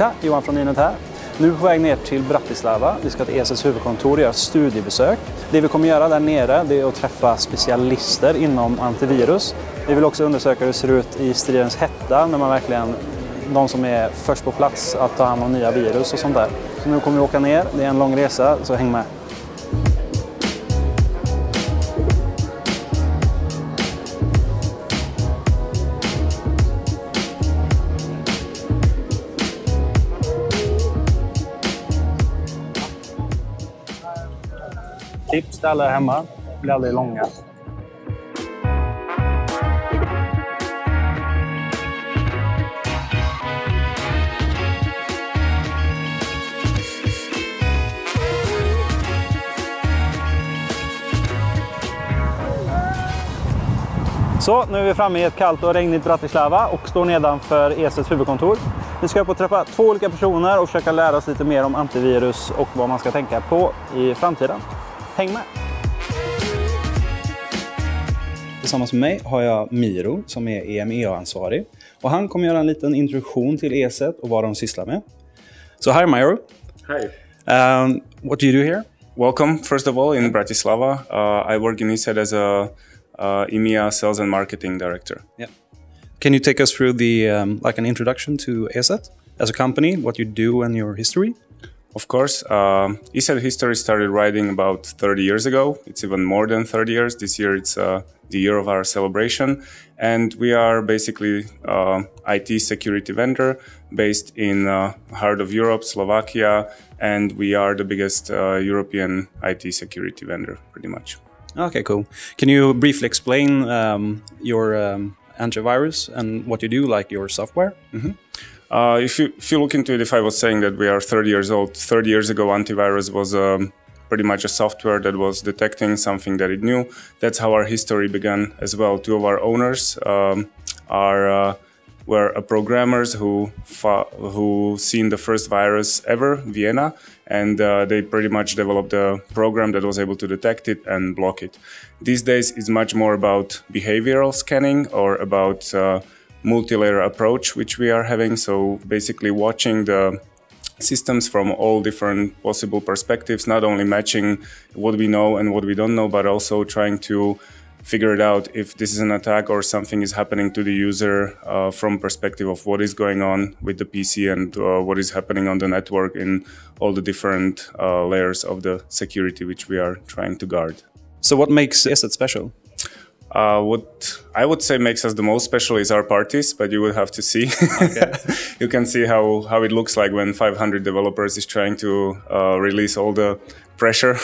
Tja, Johan från Inet här. Nu är vi på väg ner till Bratislava. Vi ska till ESETs huvudkontor och göra ett studiebesök. Det vi kommer göra där nere det är att träffa specialister inom antivirus. Vi vill också undersöka hur det ser ut i stridens hetta när man verkligen, de som är först på plats att ta hand om nya virus och sånt där. Så nu kommer vi åka ner, det är en lång resa, så häng med. Tips till alla hemma, blir aldrig långa. Så, nu är vi framme i ett kallt och regnigt Bratislava och står nedanför ESETs huvudkontor. Vi ska upp och träffa 2 olika personer och försöka lära oss lite mer om antivirus och vad man ska tänka på i framtiden. Häng med! Tillsammans med mig har jag Miro som är EMEA-ansvarig. Och han kommer göra en liten introduktion till ESET och vad de sysslar med. So hi Miro. Hi. What do you do here? Welcome, first of all, in Bratislava. I work in ESET as a EMEA Sales and Marketing Director. Yeah. Can you take us through the like an introduction to ESET as a company, what you do and your history? Of course, ESET history started writing about 30 years ago. It's even more than 30 years. This year it's the year of our celebration. And we are basically IT security vendor based in heart of Europe, Slovakia. And we are the biggest European IT security vendor, pretty much. Okay, cool. Can you briefly explain your antivirus and what you do, like your software? Mm-hmm. If you look into it, if I was saying that we are 30 years old, 30 years ago antivirus was pretty much a software that was detecting something that it knew. That's how our history began as well. 2 of our owners were programmers who seen the first virus ever, Vienna, and they pretty much developed a program that was able to detect it and block it. These days it's much more about behavioral scanning or about multi-layer approach which we are having, so basically watching the systems from all different possible perspectives, not only matching what we know and what we don't know, but also trying to figure it out if this is an attack or something is happening to the user from perspective of what is going on with the PC and what is happening on the network in all the different layers of the security which we are trying to guard. So what makes ESET special? What I would say makes us the most special is our parties, but you will have to see. Okay. You can see how it looks like when 500 developers is trying to release all the pressure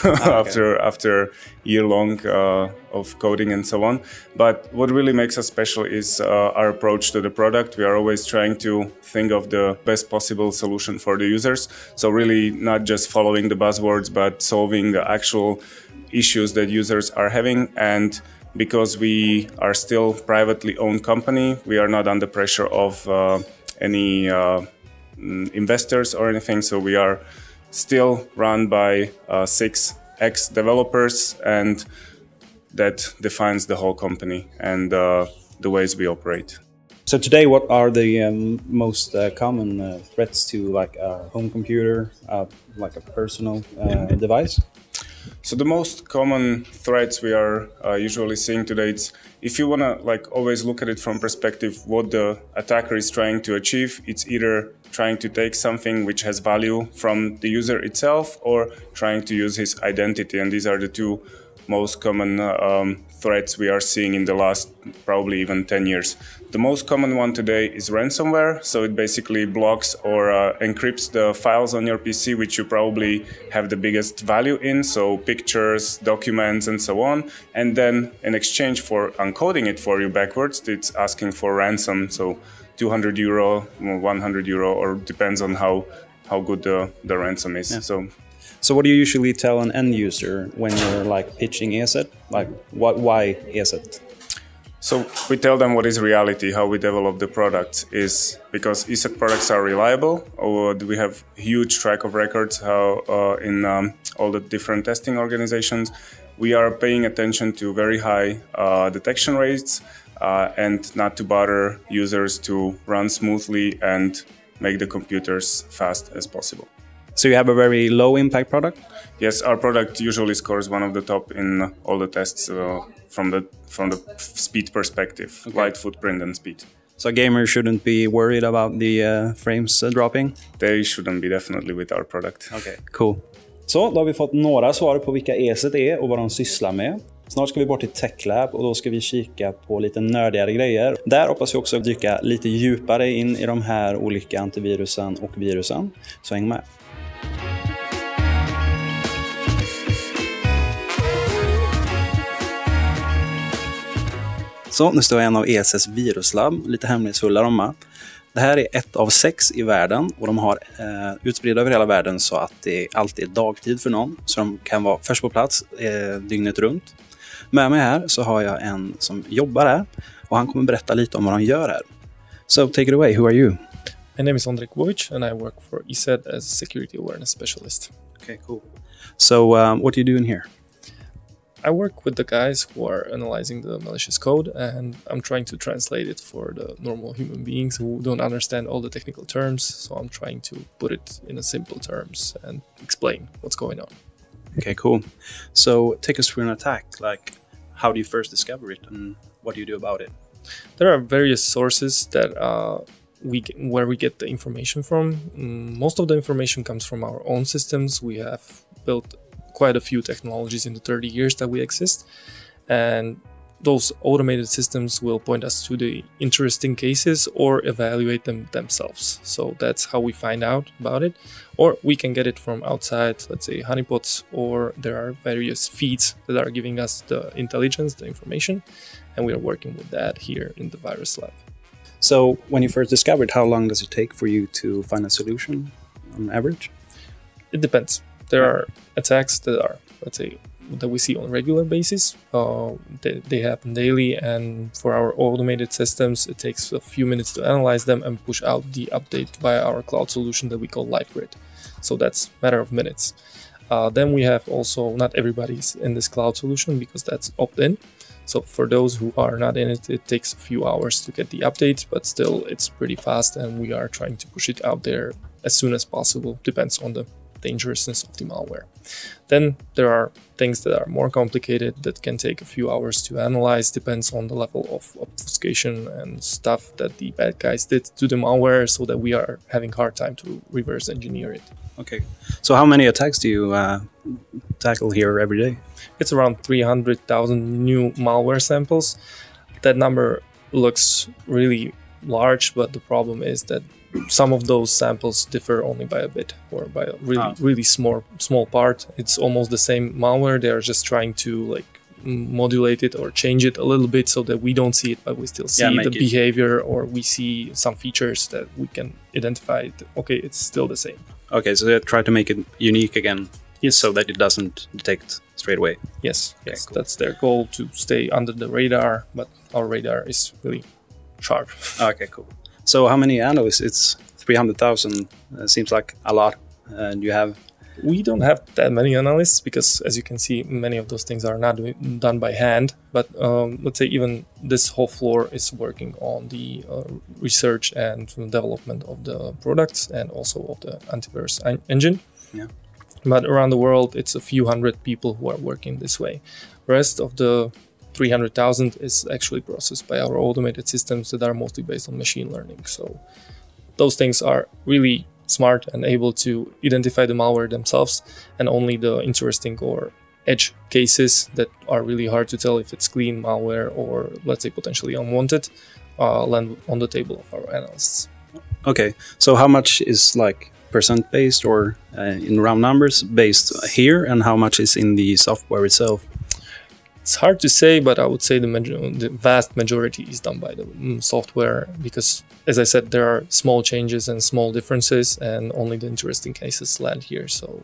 after year-long of coding and so on. But what really makes us special is our approach to the product. We are always trying to think of the best possible solution for the users. So really not just following the buzzwords, but solving the actual issues that users are having. And because we are still privately owned company, we are not under pressure of any investors or anything. So we are still run by 6 ex-developers, and that defines the whole company and the ways we operate. So today, what are the most common threats to like a home computer, like a personal device? So the most common threats we are usually seeing today, it's if you want to like always look at it from perspective what the attacker is trying to achieve, it's either trying to take something which has value from the user itself or trying to use his identity. And these are the 2 most common threats we are seeing in the last probably even 10 years. The most common one today is ransomware. So it basically blocks or encrypts the files on your PC, which you probably have the biggest value in. So pictures, documents, and so on. And then in exchange for encoding it for you backwards, it's asking for ransom. So €200, €100, or depends on how good the ransom is. Yeah. So what do you usually tell an end user when you're like pitching ESET? Like why ESET? So we tell them what is reality, how we develop the products is because ESET products are reliable. We have huge track of records in all the different testing organizations. We are paying attention to very high detection rates and not to bother users to run smoothly and make the computers fast as possible. So you have a very low impact product? Yes, our product usually scores one of the top in all the tests from the speed perspective, light footprint and speed. So gamers shouldn't be worried about the frames dropping? They shouldn't be, definitely, with our product. Okay, cool. Så då har vi fått några svar på vilka ESET är och vad de sysslar med. Snart ska vi bort till TechLab och då ska vi kika på lite nördigare grejer. Där hoppas vi också dyka lite djupare in i de här olika antivirusen och virusen. Så häng med. Så nu står jag i en av ESS viruslabb, lite hemlighetsfulla de. Det här är ett av 6 i världen och de har utspridda över hela världen så att det alltid är dagtid för någon. Så de kan vara först på plats dygnet runt. Med mig här så har jag en som jobbar här och han kommer berätta lite om vad de gör här. So take it away, who are you? My name is Andrej Kubovic and I work for ESET as a security awareness specialist. Okay, cool. So what are you doing here? I work with the guys who are analyzing the malicious code, and I'm trying to translate it for the normal human beings who don't understand all the technical terms. So I'm trying to put it in a simple terms and explain what's going on. Okay, cool. So take us through an attack. Like, how do you first discover it and what do you do about it? There are various sources that where we get the information from. Most of the information comes from our own systems. We have built quite a few technologies in the 30 years that we exist, and those automated systems will point us to the interesting cases or evaluate them themselves. So that's how we find out about it, or we can get it from outside, let's say honeypots, or there are various feeds that are giving us the intelligence, the information, and we are working with that here in the virus lab. So when you first discovered, how long does it take for you to find a solution on average? It depends. There are attacks that are, let's say, that we see on a regular basis. They happen daily, and for our automated systems, it takes a few minutes to analyze them and push out the update via our cloud solution that we call LiveGrid. So that's a matter of minutes. Then we have also, not everybody's in this cloud solution because that's opt-in. So for those who are not in it, it takes a few hours to get the update, but still it's pretty fast, and we are trying to push it out there as soon as possible. Depends on the dangerousness of the malware. Then there are things that are more complicated that can take a few hours to analyze, depends on the level of obfuscation and stuff that the bad guys did to the malware, so that we are having hard time to reverse engineer it. Okay, so how many attacks do you tackle here every day? It's around 300,000 new malware samples. That number looks really large, but the problem is that some of those samples differ only by a bit, or by a really small part. It's almost the same malware. They are just trying to like modulate it or change it a little bit so that we don't see it, but we still see the behavior, or we see some features that we can identify. Okay, it's still the same. Okay, so they try to make it unique again, yes, so that it doesn't detect straight away. Yes, okay, yes, cool. That's their goal, to stay under the radar, but our radar is really sharp. Okay, cool. So how many analysts? It's 300,000. Seems like a lot. And you have? We don't have that many analysts because, as you can see, many of those things are not done by hand. But let's say even this whole floor is working on the research and development of the products and also of the antivirus engine. Yeah. But around the world, it's a few hundred people who are working this way. Rest of the 300,000 is actually processed by our automated systems that are mostly based on machine learning. So those things are really smart and able to identify the malware themselves, and only the interesting or edge cases that are really hard to tell if it's clean malware or, let's say, potentially unwanted, land on the table of our analysts. Okay, so how much is like percent based or in round numbers based here, and how much is in the software itself? It's hard to say, but I would say the vast majority is done by the software, because, as I said, there are small changes and small differences, and only the interesting cases land here. So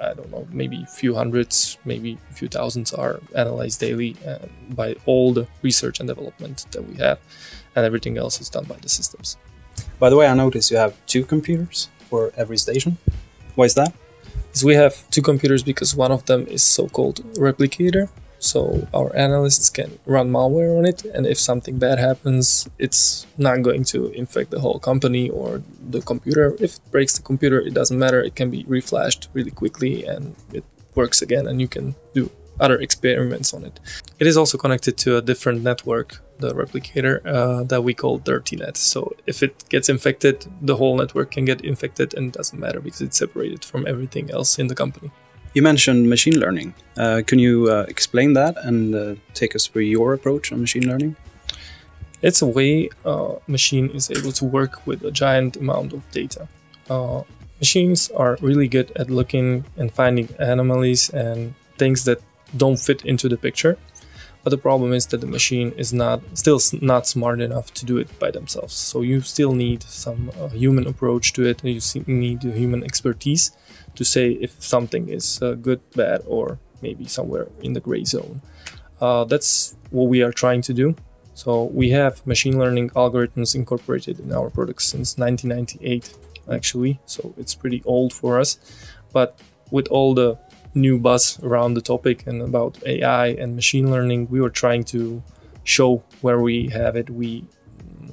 I don't know, maybe a few hundreds, maybe a few thousands are analyzed daily by all the research and development that we have, and everything else is done by the systems. By the way, I noticed you have 2 computers for every station. Why is that? So we have 2 computers because one of them is so-called replicator. So our analysts can run malware on it, and if something bad happens, it's not going to infect the whole company or the computer. If it breaks the computer, it doesn't matter. It can be reflashed really quickly and it works again, and you can do other experiments on it. It is also connected to a different network, the replicator, that we call DirtyNet. So if it gets infected, the whole network can get infected, and it doesn't matter because it's separated from everything else in the company. You mentioned machine learning. Can you explain that and take us through your approach on machine learning? It's a way a machine is able to work with a giant amount of data. Machines are really good at looking and finding anomalies and things that don't fit into the picture. But the problem is that the machine is still not smart enough to do it by themselves. So you still need some human approach to it. You need human expertise to say if something is good, bad, or maybe somewhere in the gray zone. That's what we are trying to do. So we have machine learning algorithms incorporated in our products since 1998, actually. So it's pretty old for us. But with all the new buzz around the topic and about AI and machine learning, we were trying to show where we have it,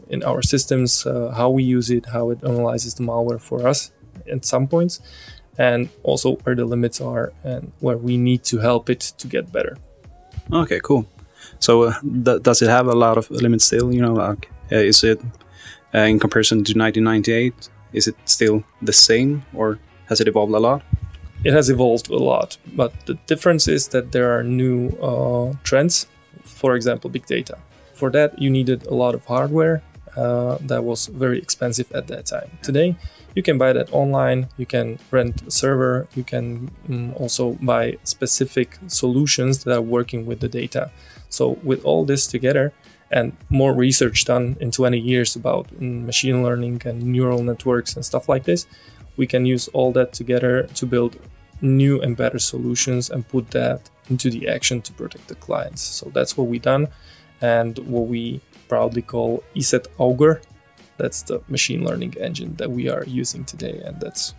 in our systems, how we use it, how it analyzes the malware for us at some points, and also where the limits are and where we need to help it to get better. Okay, cool. So does it have a lot of limits still? You know, like is it in comparison to 1998? Is it still the same, or has it evolved a lot? It has evolved a lot, but the difference is that there are new trends. For example, big data. For that, you needed a lot of hardware that was very expensive at that time. Today, you can buy that online, you can rent a server, you can also buy specific solutions that are working with the data. So with all this together and more research done in 20 years about machine learning and neural networks and stuff like this, we can use all that together to build new and better solutions and put that into the action to protect the clients. So that's what we've done, and what we proudly call ESET Augur. That's the machine learning engine that we are using today, and that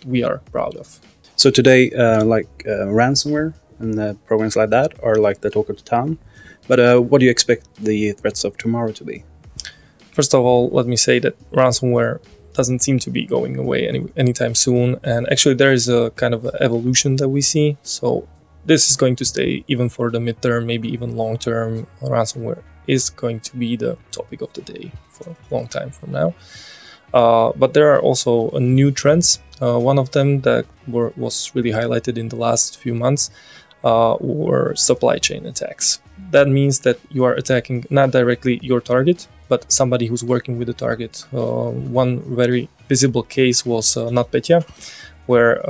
we are proud of. So today, ransomware and programs like that are like the talk of the town. But what do you expect the threats of tomorrow to be? First of all, let me say that ransomware doesn't seem to be going away anytime soon, and actually there is a kind of evolution that we see. So this is going to stay even for the midterm, maybe even long term. Ransomware is going to be the topic of the day for a long time from now. But there are also new trends. One of them that was really highlighted in the last few months were supply chain attacks. That means that you are attacking not directly your target, but somebody who's working with the target. One very visible case was NotPetya, where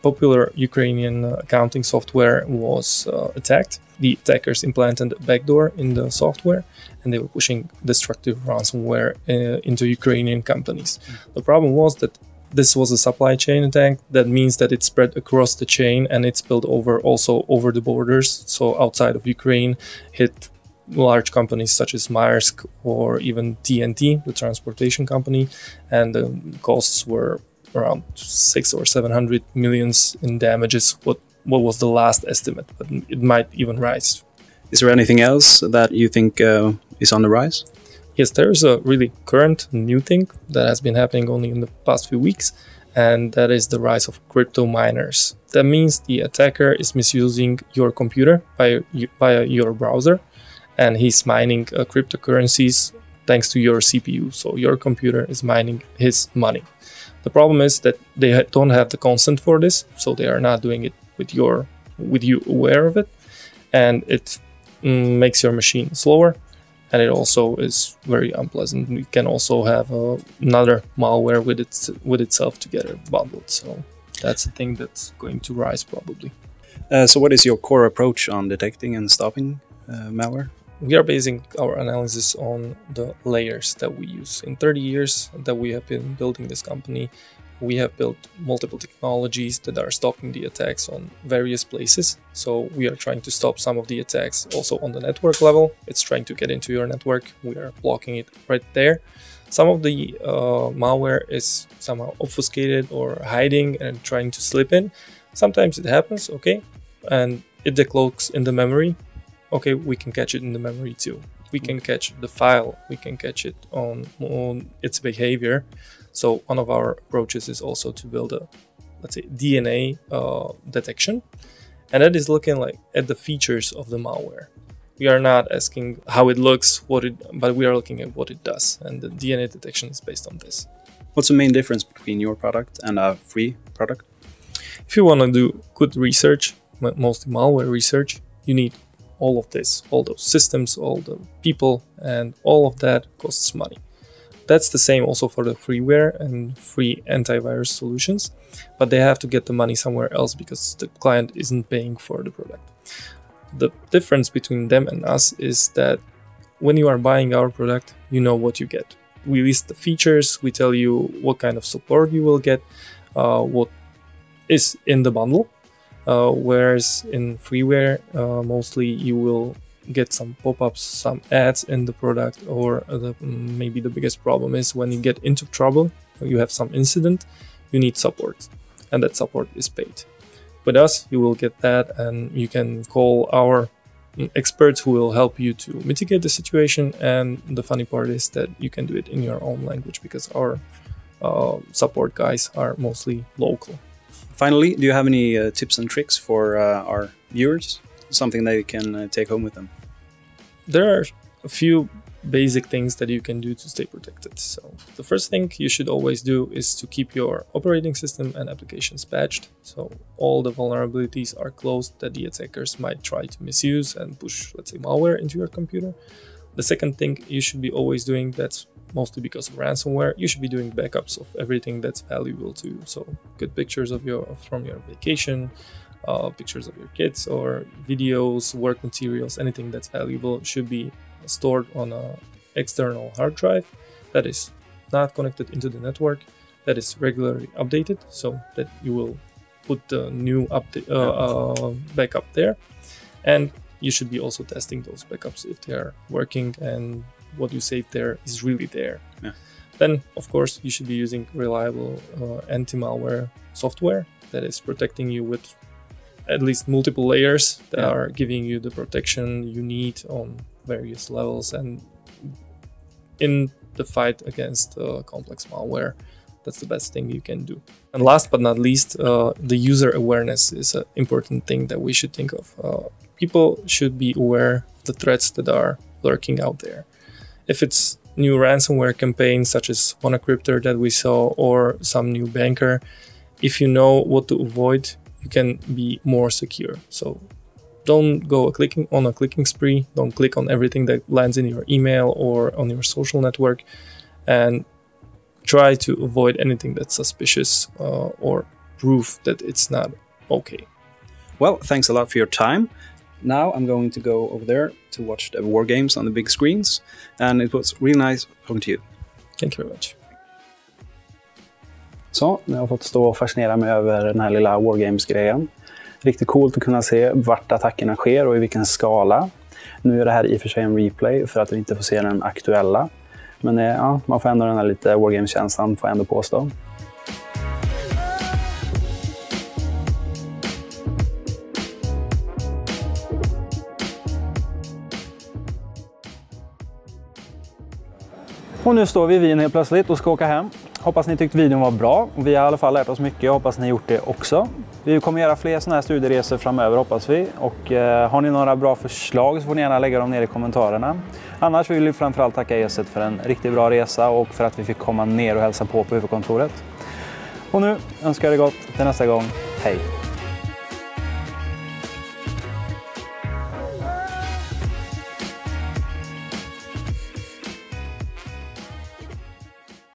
popular Ukrainian accounting software was attacked. The attackers implanted a backdoor in the software, and they were pushing destructive ransomware into Ukrainian companies. The problem was that this was a supply chain attack. That means that it spread across the chain, and it spilled also over the borders. So outside of Ukraine, hit large companies such as Maersk or even TNT, the transportation company, and the costs were around 600 or 700 millions in damages. What was the last estimate, but it might even rise. Is there anything else that you think is on the rise? Yes, there's a really current new thing that has been happening only in the past few weeks, and that is the rise of crypto miners. That means the attacker is misusing your computer via your browser, and he's mining cryptocurrencies thanks to your CPU. So your computer is mining his money. The problem is that they don't have the consent for this, so they are not doing it with you aware of it, and it makes your machine slower, and it also is very unpleasant. You can also have another malware with itself together bundled. So that's a thing that's going to rise probably. So what is your core approach on detecting and stopping malware? We are basing our analysis on the layers that we use. In 30 years that we have been building this company, we have built multiple technologies that are stopping the attacks on various places. So we are trying to stop some of the attacks also on the network level. It's trying to get into your network. We are blocking it right there. Some of the malware is somehow obfuscated or hiding and trying to slip in. Sometimes it happens, okay. And it decloaks in the memory, okay, we can catch it in the memory too. We can catch the file, we can catch it on its behavior. So one of our approaches is also to build a, let's say, DNA detection, and that is looking like at the features of the malware. We are not asking how it looks, but we are looking at what it does, and the DNA detection is based on this. What's the main difference between your product and a free product? If you want to do good research, mostly malware research, you need all of this, all those systems, all the people, and all of that costs money. That's the same also for the freeware and free antivirus solutions, but they have to get the money somewhere else because the client isn't paying for the product. The difference between them and us is that when you are buying our product, you know what you get. We list the features, we tell you what kind of support you will get, what is in the bundle, whereas in freeware, mostly you will get some pop-ups, some ads in the product, or maybe the biggest problem is when you get into trouble, you have some incident, you need support, and that support is paid. With us, you will get that, and you can call our experts who will help you to mitigate the situation. And the funny part is that you can do it in your own language because our support guys are mostly local. Finally, do you have any tips and tricks for our viewers? Something they can take home with them? There are a few basic things that you can do to stay protected. So the first thing you should always do is to keep your operating system and applications patched. So all the vulnerabilities are closed that the attackers might try to misuse and push, let's say, malware into your computer. The second thing you should be always doing, that's mostly because of ransomware, you should be doing backups of everything that's valuable to you. So good pictures of from your vacation, pictures of your kids or videos, work materials, anything that's valuable should be stored on an external hard drive that is not connected into the network, that is regularly updated, so that you will put the new backup there. And you should be also testing those backups if they are working and what you saved there is really there. Yeah. Then, of course, you should be using reliable anti-malware software that is protecting you with at least multiple layers that are giving you the protection you need on various levels. And in the fight against complex malware, that's the best thing you can do. And last but not least, the user awareness is an important thing that we should think of. People should be aware of the threats that are lurking out there. If it's new ransomware campaigns such as WannaCryptor that we saw, or some new banker, if you know what to avoid, you can be more secure. So don't go clicking on a clicking spree. Don't click on everything that lands in your email or on your social network, and try to avoid anything that's suspicious or proof that it's not okay. Well, thanks a lot for your time. Now I'm going to go over there to watch the war games on the big screens, and it was really nice talking to you. Thank you very much. Så, nu har jag fått stå och fascinera mig över den här lilla Wargames-grejen. Riktigt coolt att kunna se vart attackerna sker och i vilken skala. Nu är det här i och för sig en replay för att vi inte får se den aktuella. Men ja, man får ändå den här lite Wargames-känslan, får jag ändå påstå. Och nu står vi i Wien helt plötsligt och ska åka hem. Hoppas ni tyckte videon var bra. Vi har i alla fall lärt oss mycket. Hoppas ni gjort det också. Vi kommer göra fler sådana här studieresor framöver, hoppas vi. Och har ni några bra förslag så får ni gärna lägga dem ner i kommentarerna. Annars vill vi framförallt tacka ESET för en riktigt bra resa och för att vi fick komma ner och hälsa på huvudkontoret. Och nu önskar jag det gott till nästa gång. Hej!